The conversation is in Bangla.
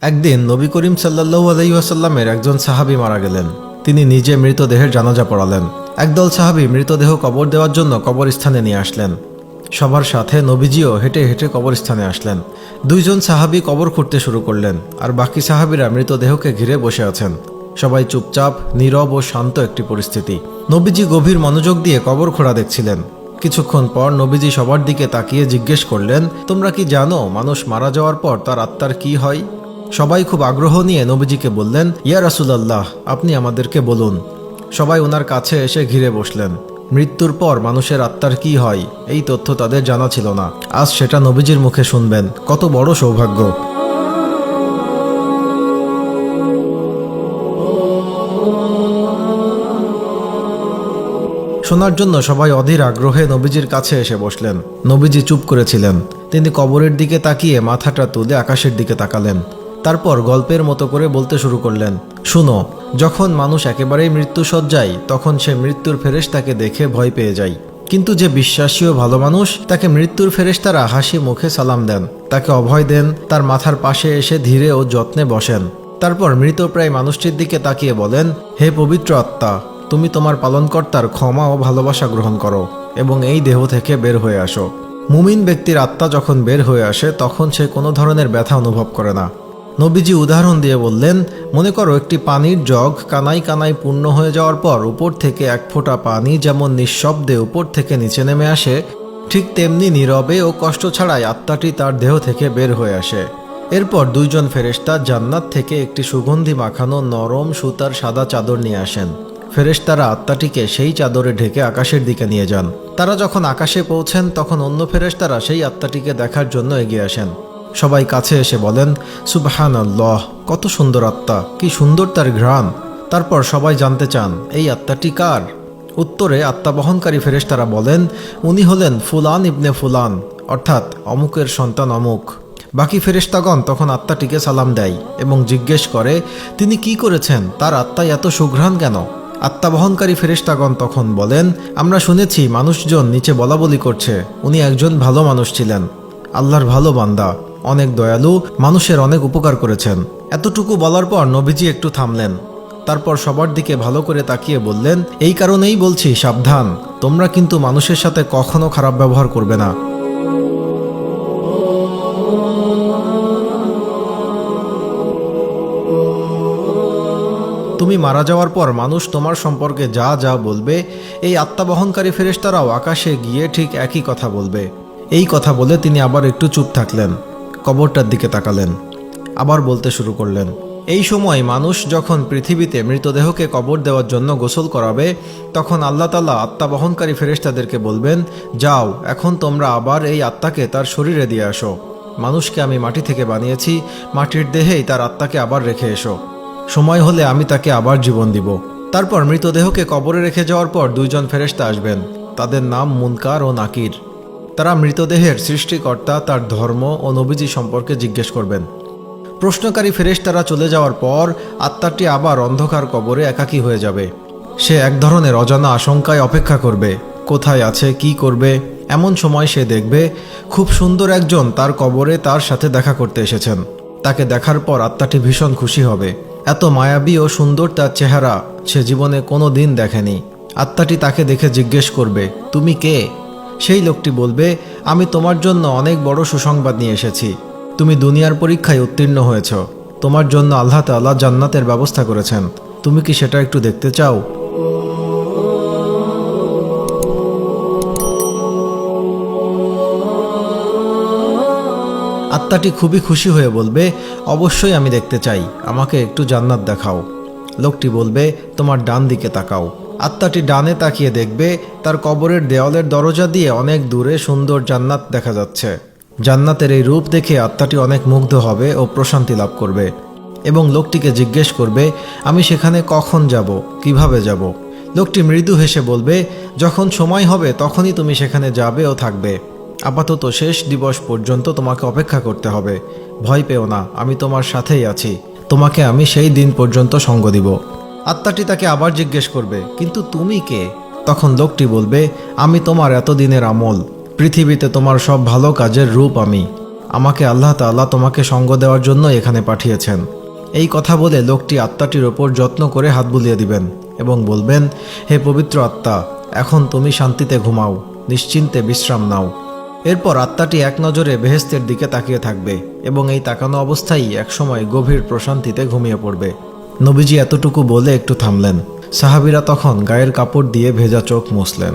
একদিন নবী করিম সাল্লাল্লাহু আলাইহি ওয়াসাল্লামের একজন সাহাবী মারা গেলেন। তিনি নিজে মৃতদেহের জানাজা পড়ালেন। একদল সাহাবী মৃতদেহ কবর দেওয়ার জন্য কবরস্থানে নিয়ে আসলেন। সবার সাথে নবীজিও হেঁটে হেঁটে কবরস্থানে আসলেন। দুইজন সাহাবী কবর খুঁড়তে শুরু করলেন, আর বাকি সাহাবীরা মৃতদেহকে ঘিরে বসে আছেন। সবাই চুপচাপ, নীরব ও শান্ত একটি পরিস্থিতি। নবীজি গভীর মনোযোগ দিয়ে কবর খোঁড়া দেখছিলেন। কিছুক্ষণ পর নবীজি সবার দিকে তাকিয়ে জিজ্ঞেস করলেন, তোমরা কি জানো মানুষ মারা যাওয়ার পর তার আত্মার কি হয়? সবাই খুব আগ্রহ নিয়ে নবীজিকে বললেন, ইয়া রাসূলুল্লাহ, আপনি আমাদেরকে বলুন। সবাই ওনার কাছে এসে ঘিরে বসলেন। মৃত্যুর পর মানুষের আত্মার কি হয় এই তথ্য তাদের জানা ছিল না। আজ সেটা নবীজির মুখে শুনবেন। কত বড় সৌভাগ্য! শোনার জন্য সবাই অধীর আগ্রহে নবীজির কাছে এসে বসলেন। নবীজি চুপ করেছিলেন। তিনি কবরের দিকে তাকিয়ে মাথাটা তুলে আকাশের দিকে তাকালেন। তারপর গল্পের মতো করে বলতে শুরু করলেন, শুনো, যখন মানুষ একেবারেই মৃত্যুশয্যায়, তখন সে মৃত্যুর ফেরেশতাকে দেখে ভয় পেয়ে যায়। কিন্তু যে বিশ্বাসী ও ভালো মানুষ, তাকে মৃত্যুর ফেরেশতারা হাসি মুখে সালাম দেন, তাকে অভয় দেন, তার মাথার পাশে এসে ধীরে ও যত্নে বসেন। তারপর মৃতপ্রায় মানুষটির দিকে তাকিয়ে বলেন, হে পবিত্র আত্মা, তুমি তোমার পালনকর্তার ক্ষমা ও ভালোবাসা গ্রহণ করো এবং এই দেহ থেকে বের হয়ে আসো। মুমিন ব্যক্তির আত্মা যখন বের হয়ে আসে, তখন সে কোনো ধরনের ব্যথা অনুভব করে না। নবীজি উদাহরণ দিয়ে বললেন, মনে করো একটি পানির জগ কানায় কানায় পূর্ণ হয়ে যাওয়ার পর উপর থেকে এক ফোঁটা পানি যেমন নিঃশব্দে উপর থেকে নিচে নেমে আসে, ঠিক তেমনি নীরবে ও কষ্ট ছাড়াই আত্মাটি তার দেহ থেকে বের হয়ে আসে। এরপর দুইজন ফেরেশতা জান্নাত থেকে একটি সুগন্ধি মাখানো নরম সুতার সাদা চাদর নিয়ে আসেন। ফেরেশতারা আত্মাটিকে সেই চাদরে ঢেকে আকাশের দিকে নিয়ে যান। তারা যখন আকাশে পৌঁছেন, তখন অন্য ফেরেশতারা সেই আত্মাটিকে দেখার জন্য এগিয়ে আসেন। সবাই কাছে এসে বলেন, সুবহানাল্লাহ, কত সুন্দর আত্মা, কি সুন্দর তার ঘ্রাণ। তারপর সবাই জানতে চান, এই আত্মাটি কার? উত্তরে আত্মা বহনকারী ফেরেশতারা বলেন, উনি হলেন ফুলান ইবনে ফুলান, অর্থাৎ অমুকের সন্তান অমুক। বাকি ফেরেশতাগণ তখন আত্মাটিকে সালাম দেয় এবং জিজ্ঞেস করে, তিনি কি করেছেন, তার আত্মায় এত সুঘ্রাণ কেন? আত্মা বহনকারী ফেরেশতাগণ তখন বলেন, আমরা শুনেছি মানুষজন নিচে বলাবলি করছে, উনি একজন ভালো মানুষ ছিলেন, আল্লাহর ভালো বান্দা, অনেক দয়ালু, মানুষের অনেক উপকার করেছেন। এতটুকু বলার পর নবীজি একটু থামলেন। তারপর সবার দিকে ভালো করে তাকিয়ে বললেন, এই কারণেই বলছি, সাবধান, তোমরা কিন্তু মানুষের সাথে কখনো খারাপ ব্যবহার করবে না। তুমি মারা যাওয়ার পর মানুষ তোমার সম্পর্কে যা যা বলবে, এই আত্মা বহনকারী ফেরেশতারাও আকাশে গিয়ে ঠিক একই কথা বলবে। এই কথা বলে তিনি আবার একটু চুপ থাকলেন, কবরটার দিকে তাকালেন, আবার বলতে শুরু করলেন, এই সময় মানুষ যখন পৃথিবীতে মৃতদেহকে কবর দেওয়ার জন্য গোসল করাবে, তখন আল্লাহ তাআলা আত্মা বহনকারী ফেরেশতাদেরকে বলবেন, যাও, এখন তোমরা আবার এই আত্মাকে তার শরীরে দিয়ে আসো। মানুষকে আমি মাটি থেকে বানিয়েছি, মাটির দেহেই তার আত্মাকে আবার রেখে এসো। সময় হলে আমি তাকে আবার জীবন দিব। তারপর মৃতদেহকে কবরে রেখে যাওয়ার পর দুইজন ফেরেশতা আসবেন। তাদের নাম মুনকার ও নাকির। তারা মৃতদেহের সৃষ্টিকর্তা, তার ধর্ম ও নবীজি সম্পর্কে জিজ্ঞেস করবেন। প্রশ্নকারী ফেরেশতারা চলে যাওয়ার পর আত্মাটি আবার অন্ধকার কবরে একাকী হয়ে যাবে। সে এক ধরনের অজানা আশঙ্কায় অপেক্ষা করবে, কোথায় আছে, কি করবে। এমন সময় সে দেখবে খুব সুন্দর একজন তার কবরে তার সাথে দেখা করতে এসেছেন। তাকে দেখার পর আত্মাটি ভীষণ খুশি হবে। এত মায়াবী ও সুন্দর তার চেহারা সে জীবনে কোনো দিন দেখেনি। আত্মাটি তাকে দেখে জিজ্ঞেস করবে, তুমি কে? সেই লোকটি বলবে, আমি তোমার জন্য অনেক বড় সুসংবাদ নিয়ে এসেছি। তুমি দুনিয়ার পরীক্ষায় উত্তীর্ণ হয়েছ। তোমার জন্য আল্লাহ তাআলা জান্নাতের ব্যবস্থা করেছেন। তুমি কি সেটা একটু দেখতে চাও? আত্মাটি খুবই খুশি হয়ে বলবে, অবশ্যই আমি দেখতে চাই, আমাকে একটু জান্নাত দেখাও। লোকটি বলবে, তোমার ডান দিকে তাকাও। আত্মাটি ডানে তাকিয়ে দেখবে তার কবরের দেওয়ালের দরজা দিয়ে অনেক দূরে সুন্দর জান্নাত দেখা যাচ্ছে। জান্নাতের এই রূপ দেখে আত্মাটি অনেক মুগ্ধ হবে ও প্রশান্তি লাভ করবে এবং লোকটিকে জিজ্ঞেস করবে, আমি সেখানে কখন যাব, কিভাবে যাব? লোকটি মৃদু হেসে বলবে, যখন সময় হবে তখনই তুমি সেখানে যাবে ও থাকবে। আপাতত শেষ দিবস পর্যন্ত তোমাকে অপেক্ষা করতে হবে। ভয় পেও না, আমি তোমার সাথেই আছি, তোমাকে আমি সেই দিন পর্যন্ত সঙ্গ দিব। আত্মাটি তাকে আবার জিজ্ঞেস করবে, কিন্তু তুমি কে? তখন লোকটি বলবে, আমি তোমার এতদিনের আমল, পৃথিবীতে তোমার সব ভালো কাজের রূপ আমি। আমাকে আল্লাহ তাআলা তোমাকে সঙ্গ দেওয়ার জন্য এখানে পাঠিয়েছেন। এই কথা বলে লোকটি আত্মাটির ওপর যত্ন করে হাত বুলিয়ে দিবেন এবং বলবেন, হে পবিত্র আত্মা, এখন তুমি শান্তিতে ঘুমাও, নিশ্চিন্তে বিশ্রাম নাও। এরপর আত্মাটি এক নজরে বেহেশতের দিকে তাকিয়ে থাকবে এবং এই তাকানো অবস্থায় একসময় গভীর প্রশান্তিতে ঘুমিয়ে পড়বে। নবীজি এতটুকু বলে একটু থামলেন। সাহাবীরা তখন গায়ের কাপড় দিয়ে ভেজা চোখ মুছলেন।